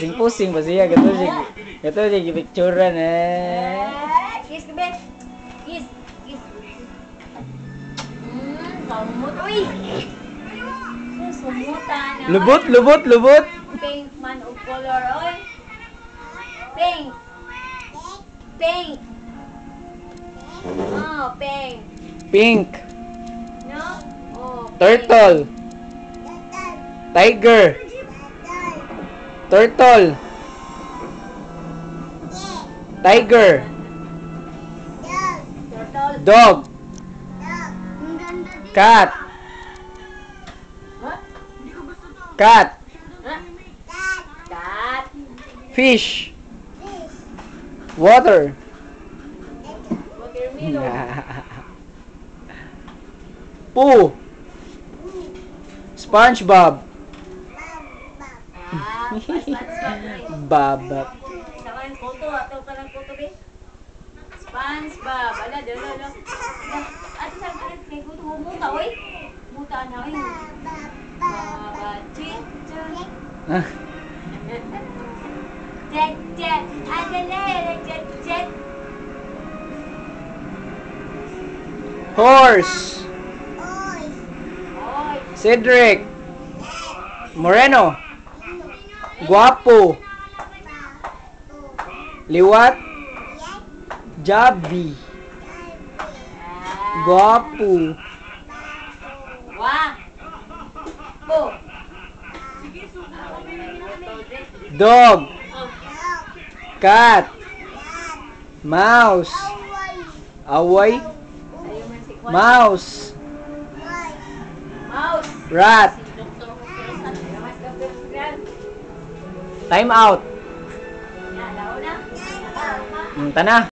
Sing pusing pa siya. Gato siya gipicturan eh. Kiss ka, Ben. Kiss. Kiss. Kamot. Uy! Sumutan na. Lubot. Pink man o color, oy. Pink. Pink. Oh, pink. Pink. No? Oh, pink. Turtle. Tiger. Turtle. Tiger. Turtle. Dog. Cat. Huh? Cat. Huh? Cat. Fish. Water. Watermelon. Pooh. SpongeBob. Babab. Saka yung photo, ato ka ng photo, be. SpongeBob. Ala, dala. Ate, saan ka rin? Kay gusto mo muta, oy. Muta na, oy. Baba, chit, chit. Jet, jet. Adala, jet, jet. Horse. Oy. Cedric. Moreno. Guapo. Liwat. Jabi. Guapo. Wah. Po. Dog. Cat. Mouse. Away. Mouse. Mouse. Rat. Time out. Yan, laon na. Tana.